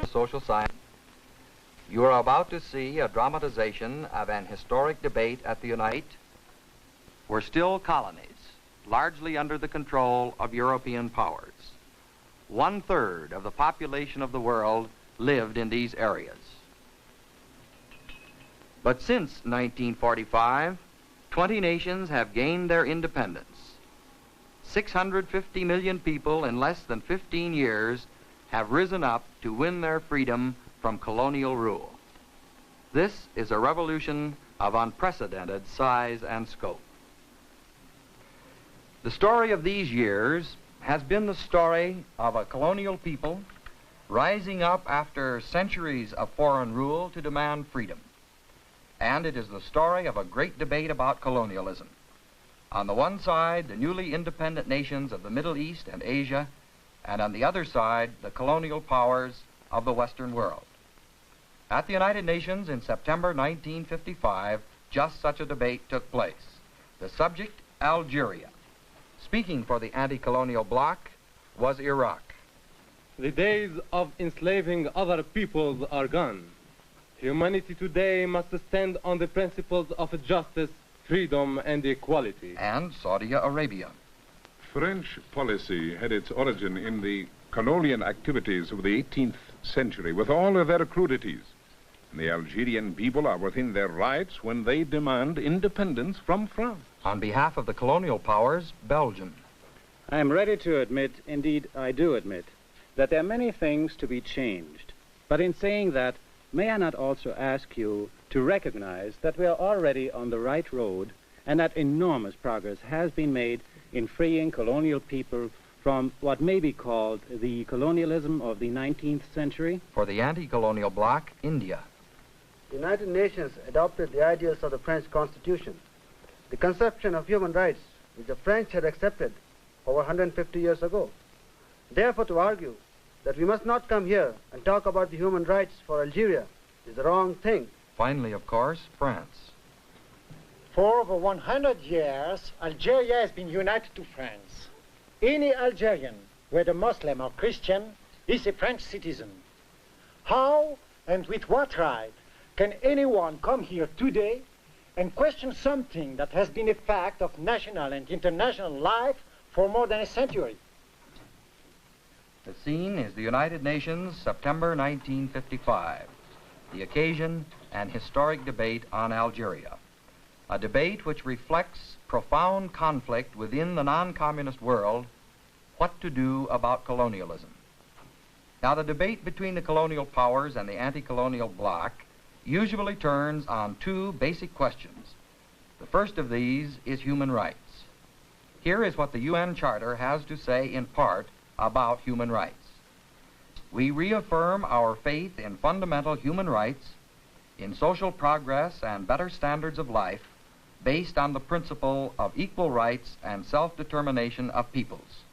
social science. You are about to see a dramatization of an historic debate at the Unite. Were still colonies, largely under the control of European powers. 1/3 of the population of the world lived in these areas. But since 1945, 20 nations have gained their independence. 650 million people in less than 15 years have risen up to win their freedom from colonial rule. This is a revolution of unprecedented size and scope. The story of these years has been the story of a colonial people rising up after centuries of foreign rule to demand freedom. And it is the story of a great debate about colonialism. On the one side, the newly independent nations of the Middle East and Asia, and on the other side, the colonial powers of the Western world. At the United Nations in September 1955, just such a debate took place. The subject, Algeria. Speaking for the anti-colonial bloc was Iraq. The days of enslaving other peoples are gone. Humanity today must stand on the principles of justice, freedom, and equality. And Saudi Arabia. French policy had its origin in the colonial activities of the 18th century, with all of their crudities. And the Algerian people are within their rights when they demand independence from France. On behalf of the colonial powers, Belgium. I am ready to admit, indeed I do admit, that there are many things to be changed. But in saying that, may I not also ask you to recognize that we are already on the right road and that enormous progress has been made in freeing colonial people from what may be called the colonialism of the 19th century? For the anti-colonial bloc, India. The United Nations adopted the ideals of the French Constitution, the conception of human rights which the French had accepted over 150 years ago. Therefore, to argue that we must not come here and talk about the human rights for Algeria is the wrong thing. Finally, of course, France. For over 100 years, Algeria has been united to France. Any Algerian, whether Muslim or Christian, is a French citizen. How and with what right can anyone come here today and question something that has been a fact of national and international life for more than a century? The scene is the United Nations, September 1955. The occasion, an historic debate on Algeria. A debate which reflects profound conflict within the non-communist world, what to do about colonialism. Now, the debate between the colonial powers and the anti-colonial bloc usually turns on two basic questions. The first of these is human rights. Here is what the UN Charter has to say in part about human rights. We reaffirm our faith in fundamental human rights, in social progress and better standards of life, based on the principle of equal rights and self-determination of peoples.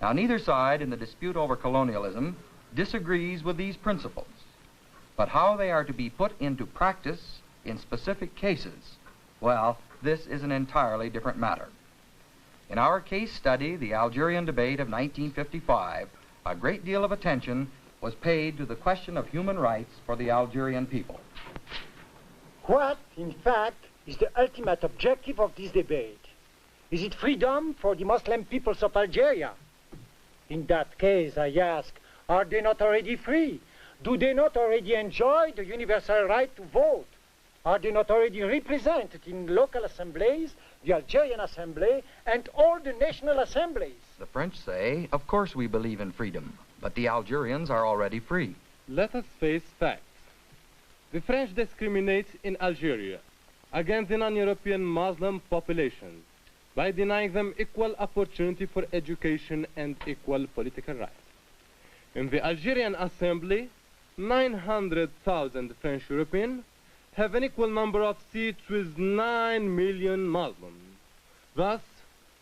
Now, neither side in the dispute over colonialism disagrees with these principles, but how they are to be put into practice in specific cases, well, this is an entirely different matter. In our case study, the Algerian debate of 1955, a great deal of attention was paid to the question of human rights for the Algerian people. What, in fact, is the ultimate objective of this debate? Is it freedom for the Muslim peoples of Algeria? In that case, I ask, are they not already free? Do they not already enjoy the universal right to vote? Are they not already represented in local assemblies, the Algerian Assembly, and all the national assemblies? The French say, of course we believe in freedom, but the Algerians are already free. Let us face facts. The French discriminate in Algeria against the non-European Muslim population by denying them equal opportunity for education and equal political rights. In the Algerian Assembly, 900,000 French Europeans have an equal number of seats with 9 million Muslims. Thus,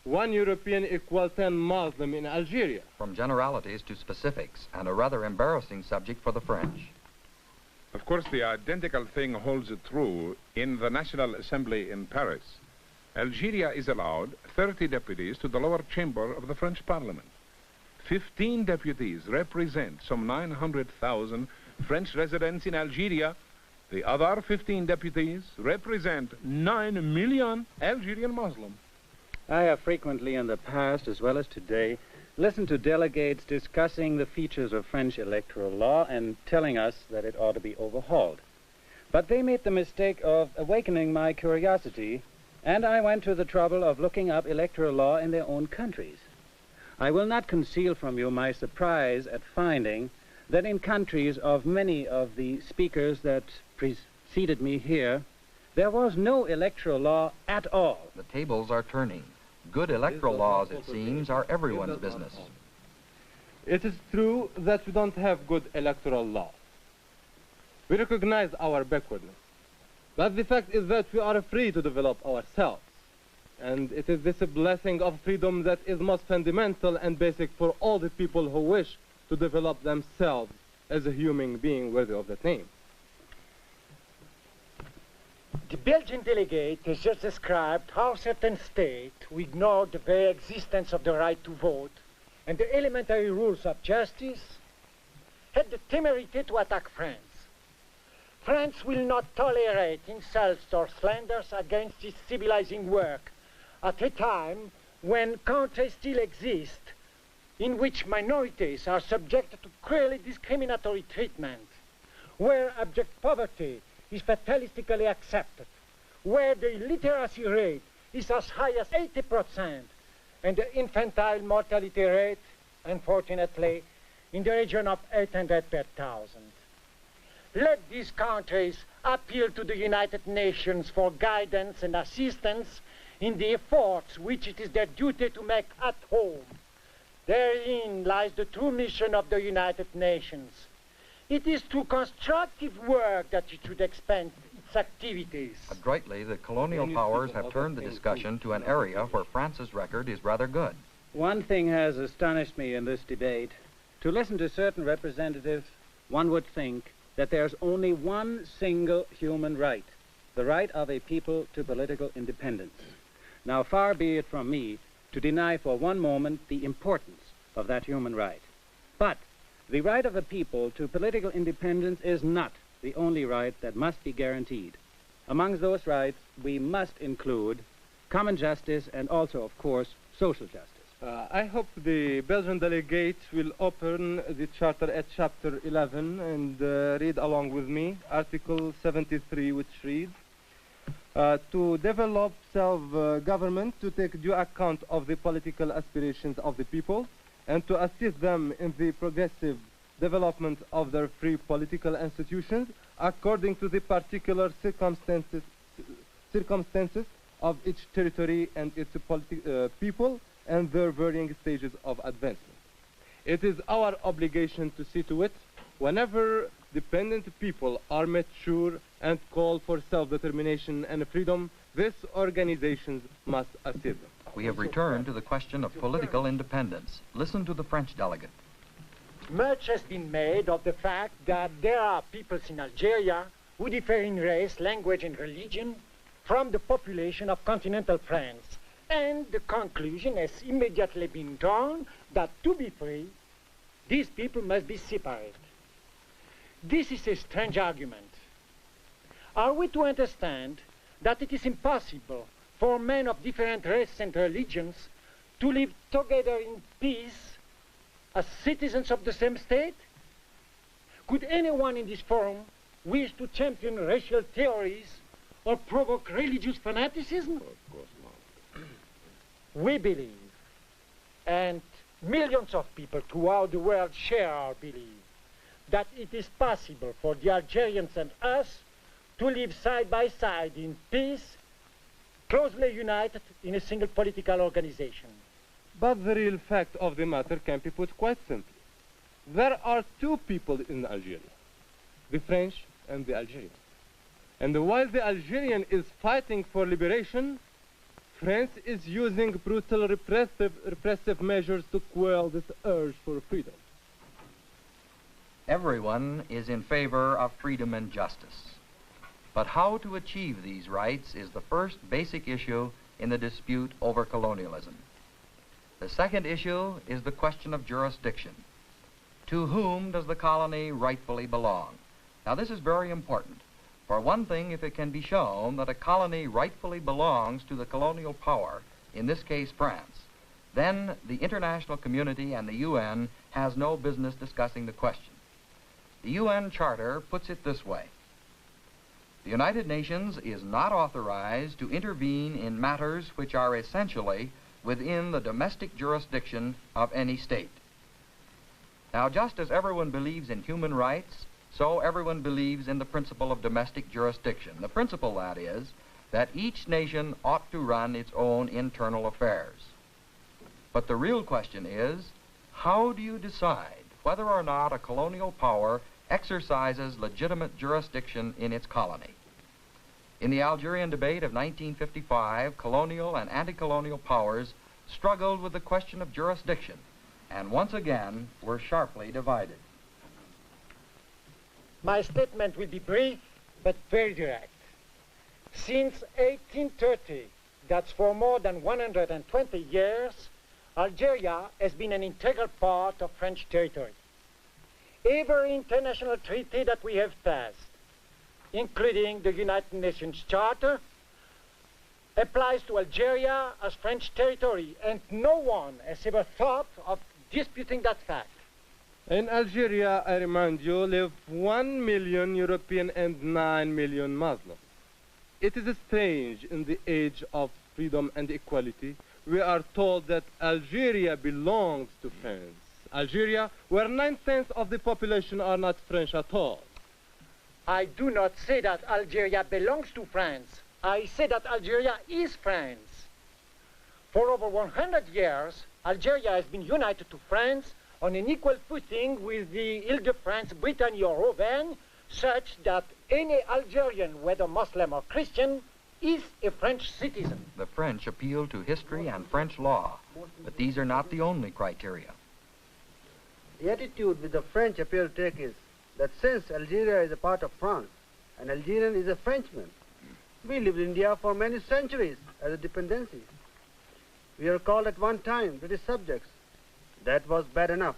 1 European equals 10 Muslims in Algeria. From generalities to specifics, and a rather embarrassing subject for the French. Of course, the identical thing holds true in the National Assembly in Paris. Algeria is allowed 30 deputies to the lower chamber of the French Parliament. 15 deputies represent some 900,000 French residents in Algeria. The other 15 deputies represent 9 million Algerian Muslims. I have frequently in the past, as well as today, listened to delegates discussing the features of French electoral law and telling us that it ought to be overhauled. But they made the mistake of awakening my curiosity, and I went to the trouble of looking up electoral law in their own countries. I will not conceal from you my surprise at finding that in countries of many of the speakers that preceded me here, there was no electoral law at all. The tables are turning. Good electoral laws, it seems, are everyone's business. It is true that we don't have good electoral law. We recognize our backwardness. But the fact is that we are free to develop ourselves. And it is this blessing of freedom that is most fundamental and basic for all the people who wish to develop themselves as a human being worthy of that name. The Belgian delegate has just described how certain states who ignored the very existence of the right to vote and the elementary rules of justice had the temerity to attack France. France will not tolerate insults or slanders against its civilizing work at a time when countries still exist in which minorities are subjected to cruelly discriminatory treatment, where abject poverty is fatalistically accepted, where the illiteracy rate is as high as 80%, and the infantile mortality rate, unfortunately, in the region of 800 per thousand. Let these countries appeal to the United Nations for guidance and assistance in the efforts which it is their duty to make at home. Therein lies the true mission of the United Nations. It is through constructive work that it should expand its activities. Adroitly, the colonial powers have turned the discussion to an area where France's record is rather good. One thing has astonished me in this debate. To listen to certain representatives, one would think that there's only one single human right, the right of a people to political independence. Now, far be it from me to deny for one moment the importance of that human right. But the right of a people to political independence is not the only right that must be guaranteed. Amongst those rights, we must include common justice and also, of course, social justice. I hope the Belgian delegate will open the Charter at Chapter 11 and read along with me Article 73, which reads, to develop self-government, to take due account of the political aspirations of the people, and to assist them in the progressive development of their free political institutions according to the particular circumstances of each territory and its people and their varying stages of advancement. It is our obligation to see to it, whenever dependent people are mature and call for self-determination and freedom, these organizations must assist them. We have returned to the question of political independence. Listen to the French delegate. Much has been made of the fact that there are peoples in Algeria who differ in race, language, and religion from the population of continental France. And the conclusion has immediately been drawn that to be free, these people must be separate. This is a strange argument. Are we to understand that it is impossible for men of different races and religions to live together in peace as citizens of the same state? Could anyone in this forum wish to champion racial theories or provoke religious fanaticism? Of course not. We believe, and millions of people throughout the world share our belief, that it is possible for the Algerians and us to live side by side in peace, closely united in a single political organization. But the real fact of the matter can be put quite simply. There are two people in Algeria, the French and the Algerians. And while the Algerian is fighting for liberation, France is using brutal repressive measures to quell this urge for freedom. Everyone is in favor of freedom and justice. But how to achieve these rights is the first basic issue in the dispute over colonialism. The second issue is the question of jurisdiction. To whom does the colony rightfully belong? Now, this is very important. For one thing, if it can be shown that a colony rightfully belongs to the colonial power, in this case France, then the international community and the UN has no business discussing the question. The UN Charter puts it this way: the United Nations is not authorized to intervene in matters which are essentially within the domestic jurisdiction of any state. Now, just as everyone believes in human rights, so everyone believes in the principle of domestic jurisdiction. The principle, that is, that each nation ought to run its own internal affairs. But the real question is, how do you decide whether or not a colonial power exercises legitimate jurisdiction in its colony? In the Algerian debate of 1955, colonial and anti-colonial powers struggled with the question of jurisdiction, and once again were sharply divided. My statement will be brief, but very direct. Since 1830, that's for more than 120 years, Algeria has been an integral part of French territory. Every international treaty that we have passed, including the United Nations Charter, applies to Algeria as French territory, and no one has ever thought of disputing that fact. In Algeria, I remind you, live 1 million European and 9 million Muslims. It is strange in the age of freedom and equality, we are told that Algeria belongs to France. Algeria, where 9/10 of the population are not French at all. I do not say that Algeria belongs to France. I say that Algeria is France. For over 100 years, Algeria has been united to France on an equal footing with the Ile-de-France, Brittany or Auvergne, such that any Algerian, whether Muslim or Christian, is a French citizen. The French appeal to history and French law, but these are not the only criteria. The attitude which the French appear to take is that since Algeria is a part of France, an Algerian is a Frenchman. We lived in India for many centuries as a dependency. We were called at one time British subjects. That was bad enough.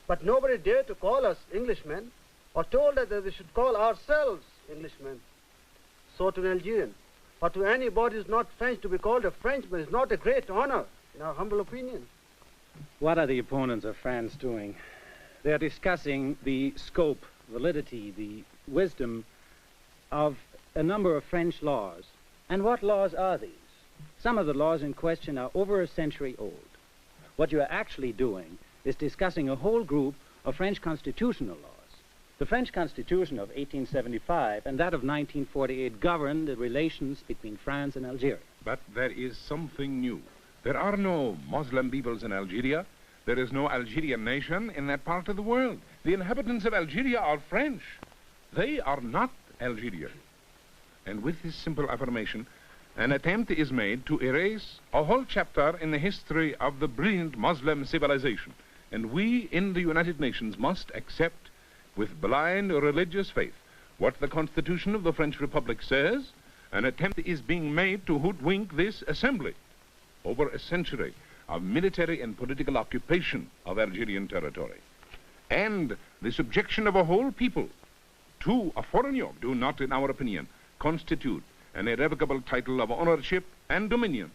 But nobody dared to call us Englishmen or told us that we should call ourselves Englishmen. So to an Algerian, or to anybody who is not French, to be called a Frenchman is not a great honor, in our humble opinion. What are the opponents of France doing? They're discussing the scope, validity, the wisdom of a number of French laws. And what laws are these? Some of the laws in question are over a century old. What you are actually doing is discussing a whole group of French constitutional laws. The French Constitution of 1875 and that of 1948 govern the relations between France and Algeria. But there is something new. There are no Muslim peoples in Algeria. There is no Algerian nation in that part of the world. The inhabitants of Algeria are French. They are not Algerian. And with this simple affirmation, an attempt is made to erase a whole chapter in the history of the brilliant Muslim civilization. And we in the United Nations must accept with blind religious faith what the Constitution of the French Republic says. An attempt is being made to hoodwink this assembly over a century of military and political occupation of Algerian territory. And the subjection of a whole people to a foreign yoke do not, in our opinion, constitute an irrevocable title of ownership and dominion.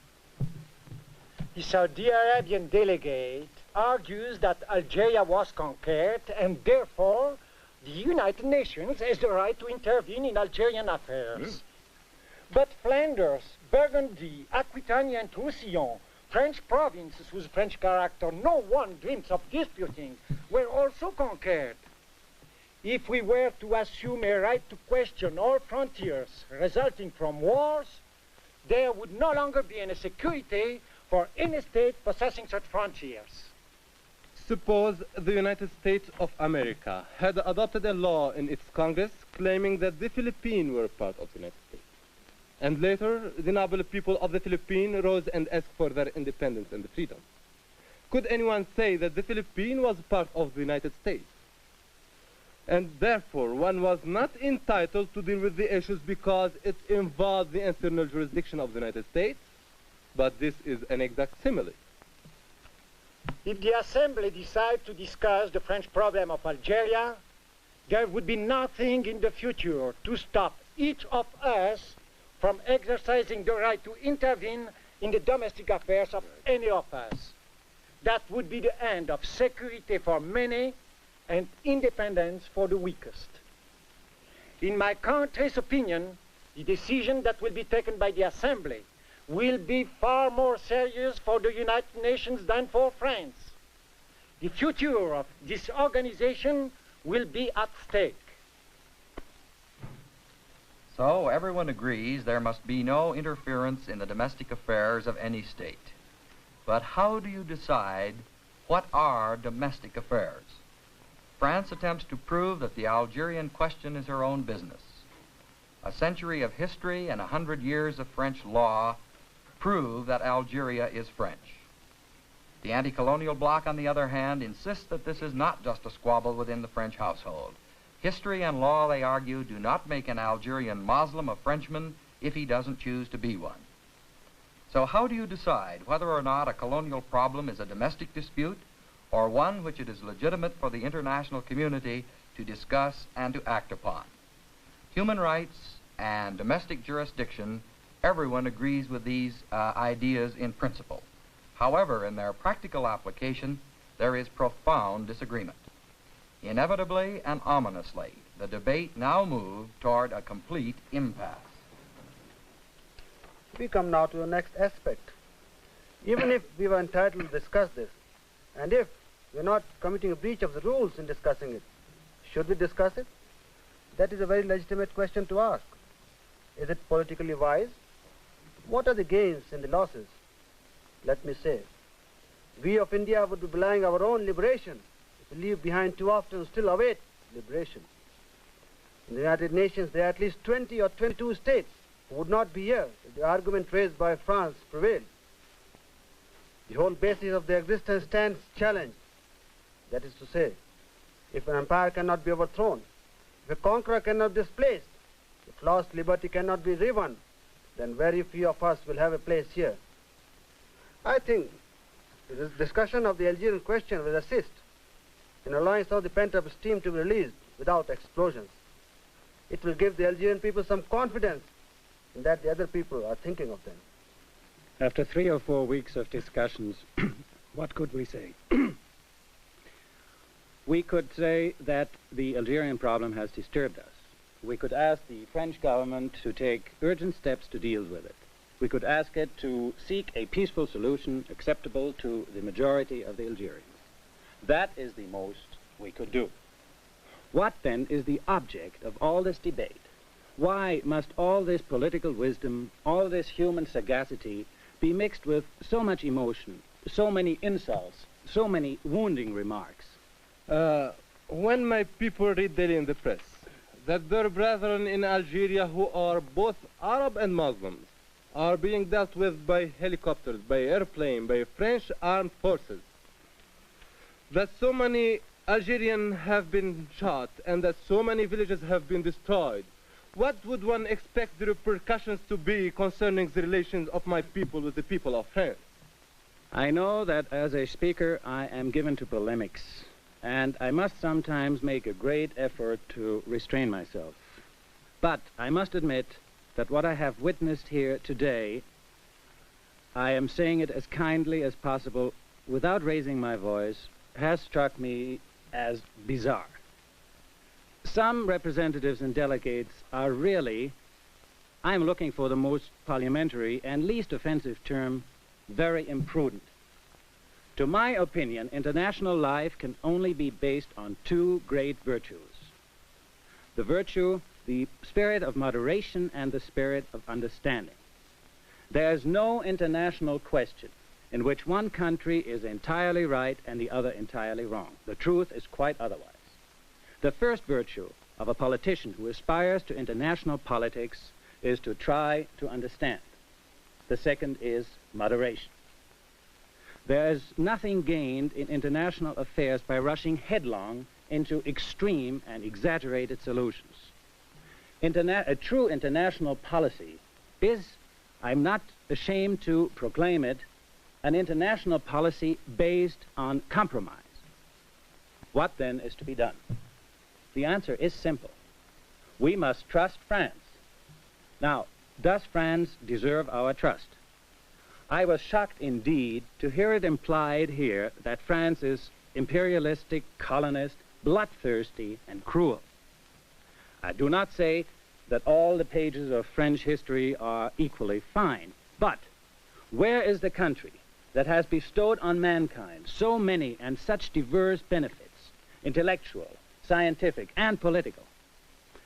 The Saudi Arabian delegate argues that Algeria was conquered and therefore the United Nations has the right to intervene in Algerian affairs. Yes. But Flanders, Burgundy, Aquitaine and Roussillon, French provinces whose French character no one dreams of disputing, were also conquered. If we were to assume a right to question all frontiers resulting from wars, there would no longer be any security for any state possessing such frontiers. Suppose the United States of America had adopted a law in its Congress claiming that the Philippines were part of the United States. And later, the noble people of the Philippines rose and asked for their independence and freedom. Could anyone say that the Philippines was part of the United States? And therefore, one was not entitled to deal with the issues because it involved the internal jurisdiction of the United States, but this is an exact simile. If the Assembly decides to discuss the French problem of Algeria, there would be nothing in the future to stop each of us from exercising the right to intervene in the domestic affairs of any of us. That would be the end of security for many and independence for the weakest. In my country's opinion, the decision that will be taken by the Assembly will be far more serious for the United Nations than for France. The future of this organization will be at stake. So everyone agrees there must be no interference in the domestic affairs of any state. But how do you decide what are domestic affairs? France attempts to prove that the Algerian question is her own business. A century of history and 100 years of French law prove that Algeria is French. The anti-colonial bloc, on the other hand, insists that this is not just a squabble within the French household. History and law, they argue, do not make an Algerian Muslim a Frenchman if he doesn't choose to be one. So how do you decide whether or not a colonial problem is a domestic dispute or one which it is legitimate for the international community to discuss and to act upon? Human rights and domestic jurisdiction, everyone agrees with these ideas in principle. However, in their practical application, there is profound disagreement. Inevitably and ominously, the debate now moved toward a complete impasse. We come now to the next aspect. Even if we were entitled to discuss this, and if we're not committing a breach of the rules in discussing it, should we discuss it? That is a very legitimate question to ask. Is it politically wise? What are the gains and the losses? Let me say, we of India would be belying our own liberation if we leave behind too often still await liberation. In the United Nations, there are at least 20 or 22 states who would not be here if the argument raised by France prevailed. The whole basis of their existence stands challenged. That is to say, if an empire cannot be overthrown, if a conqueror cannot be displaced, if lost liberty cannot be rewon, then very few of us will have a place here. I think the discussion of the Algerian question will assist in allowing some of the pent-up steam to be released without explosions. It will give the Algerian people some confidence in that the other people are thinking of them. After 3 or 4 weeks of discussions, what could we say? We could say that the Algerian problem has disturbed us. We could ask the French government to take urgent steps to deal with it. We could ask it to seek a peaceful solution acceptable to the majority of the Algerians. That is the most we could do. What then is the object of all this debate? Why must all this political wisdom, all this human sagacity be mixed with so much emotion, so many insults, so many wounding remarks? When my people read daily in the press that their brethren in Algeria who are both Arab and Muslims are being dealt with by helicopters, by airplane, by French armed forces, that so many Algerians have been shot and that so many villages have been destroyed, what would one expect the repercussions to be concerning the relations of my people with the people of France? I know that as a speaker I am given to polemics, and I must sometimes make a great effort to restrain myself. But I must admit that what I have witnessed here today, I am saying it as kindly as possible without raising my voice, has struck me as bizarre. Some representatives and delegates are really, I'm looking for the most parliamentary and least offensive term, very imprudent. To my opinion, international life can only be based on 2 great virtues. The spirit of moderation and the spirit of understanding. There's no international question in which one country is entirely right and the other entirely wrong. The truth is quite otherwise. The first virtue of a politician who aspires to international politics is to try to understand. The second is moderation. There is nothing gained in international affairs by rushing headlong into extreme and exaggerated solutions. A true international policy is, I'm not ashamed to proclaim it, an international policy based on compromise. What then is to be done? The answer is simple. We must trust France. Now, does France deserve our trust? I was shocked indeed to hear it implied here that France is imperialistic, colonist, bloodthirsty, and cruel. I do not say that all the pages of French history are equally fine, but where is the country that has bestowed on mankind so many and such diverse benefits, intellectual, scientific, and political?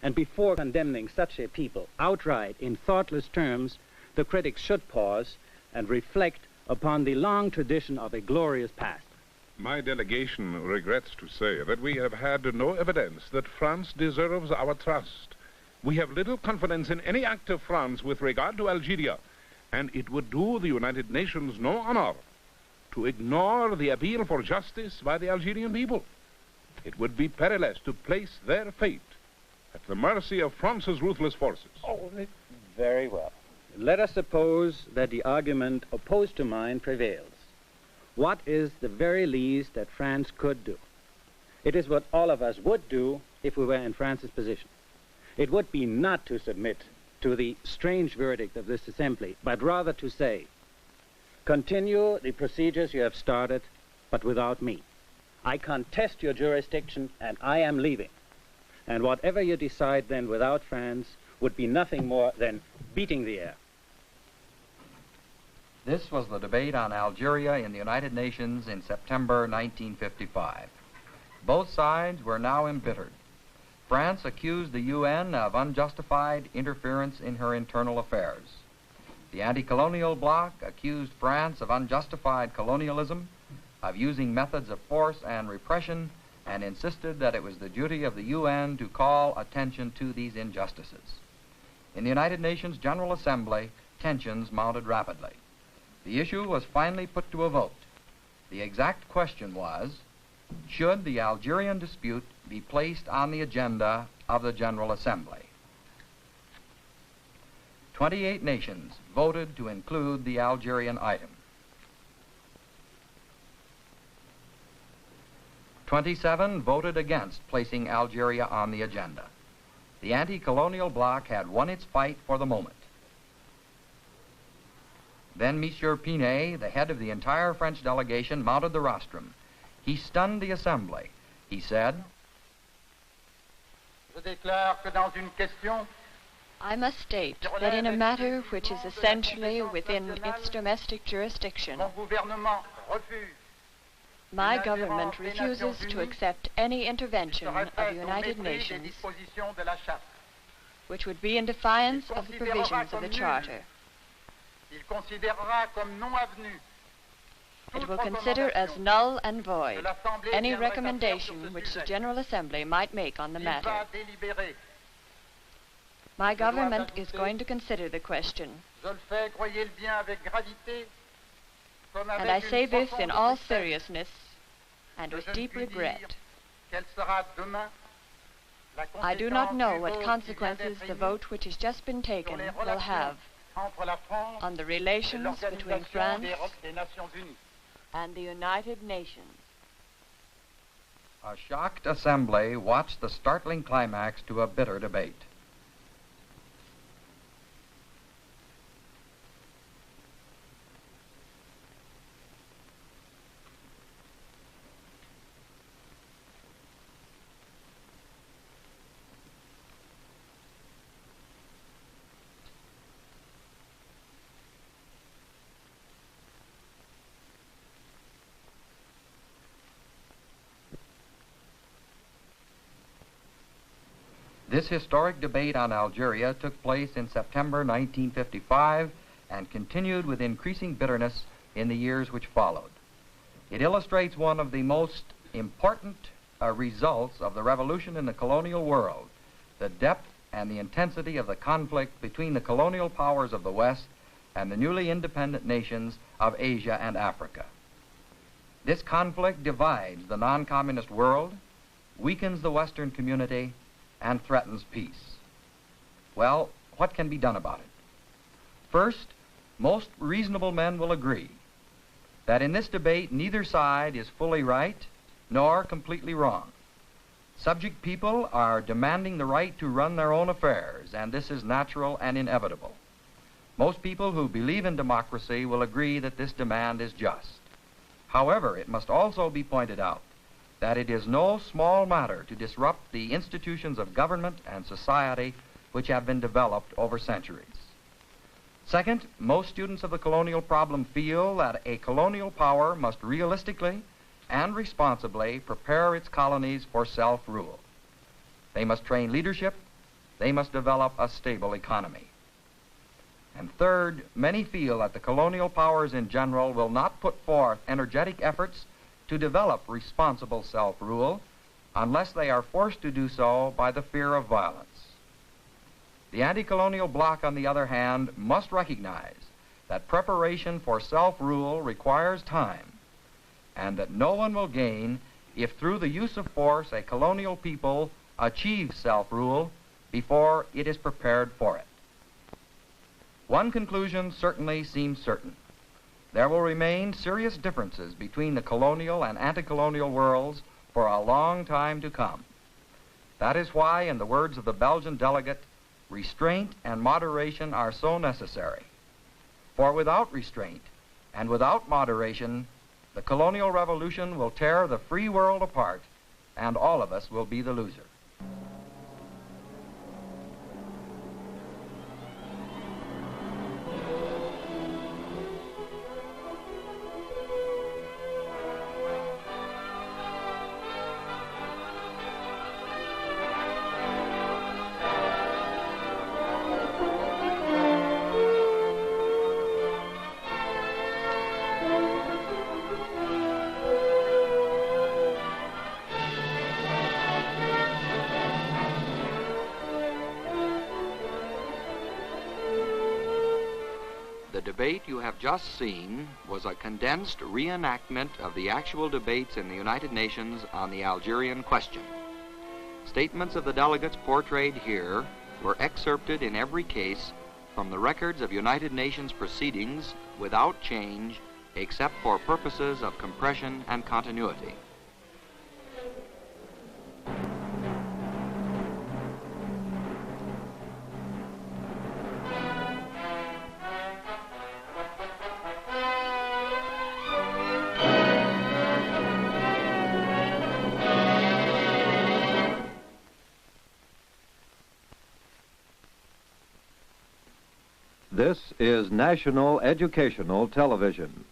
And before condemning such a people outright in thoughtless terms, the critics should pause and reflect upon the long tradition of a glorious past. My delegation regrets to say that we have had no evidence that France deserves our trust. We have little confidence in any act of France with regard to Algeria, and it would do the United Nations no honor to ignore the appeal for justice by the Algerian people. It would be perilous to place their fate at the mercy of France's ruthless forces. Oh, very well. Let us suppose that the argument opposed to mine prevails. What is the very least that France could do? It is what all of us would do if we were in France's position. It would be not to submit to the strange verdict of this assembly, but rather to say, continue the procedures you have started, but without me. I contest your jurisdiction, and I am leaving. And whatever you decide then without France would be nothing more than beating the air. This was the debate on Algeria in the United Nations in September 1955. Both sides were now embittered. France accused the UN of unjustified interference in her internal affairs. The anti-colonial bloc accused France of unjustified colonialism, of using methods of force and repression, and insisted that it was the duty of the UN to call attention to these injustices. In the United Nations General Assembly, tensions mounted rapidly. The issue was finally put to a vote. The exact question was, should the Algerian dispute be placed on the agenda of the General Assembly? 28 nations voted to include the Algerian item. 27 voted against placing Algeria on the agenda. The anti-colonial bloc had won its fight for the moment. Then Monsieur Pinet, the head of the entire French delegation, mounted the rostrum. He stunned the assembly. He said, I must state that in a matter which is essentially within its domestic jurisdiction, my government refuses to accept any intervention of the United Nations which would be in defiance of the provisions of the Charter. It will consider as null and void any recommendation which the General Assembly might make on the matter. My government is going to consider the question, and I say this in all seriousness and with deep regret. I do not know what consequences the vote which has just been taken will have on the relations between France and the United Nations. A shocked assembly watched the startling climax to a bitter debate. This historic debate on Algeria took place in September 1955 and continued with increasing bitterness in the years which followed. It illustrates one of the most important results of the revolution in the colonial world, the depth and the intensity of the conflict between the colonial powers of the West and the newly independent nations of Asia and Africa. This conflict divides the non-communist world, weakens the Western community, and threatens peace. Well, what can be done about it? First, most reasonable men will agree that in this debate neither side is fully right nor completely wrong. Subject people are demanding the right to run their own affairs, and this is natural and inevitable. Most people who believe in democracy will agree that this demand is just. However, it must also be pointed out that it is no small matter to disrupt the institutions of government and society which have been developed over centuries. Second, most students of the colonial problem feel that a colonial power must realistically and responsibly prepare its colonies for self-rule. They must train leadership. They must develop a stable economy. And third, many feel that the colonial powers in general will not put forth energetic efforts to develop responsible self-rule unless they are forced to do so by the fear of violence. The anti-colonial bloc, on the other hand, must recognize that preparation for self-rule requires time, and that no one will gain if through the use of force a colonial people achieves self-rule before it is prepared for it. One conclusion certainly seems certain. There will remain serious differences between the colonial and anti-colonial worlds for a long time to come. That is why, in the words of the Belgian delegate, restraint and moderation are so necessary. For without restraint and without moderation, the colonial revolution will tear the free world apart, and all of us will be the loser. The debate you have just seen was a condensed reenactment of the actual debates in the United Nations on the Algerian question. Statements of the delegates portrayed here were excerpted in every case from the records of United Nations proceedings without change except for purposes of compression and continuity. This is National Educational Television.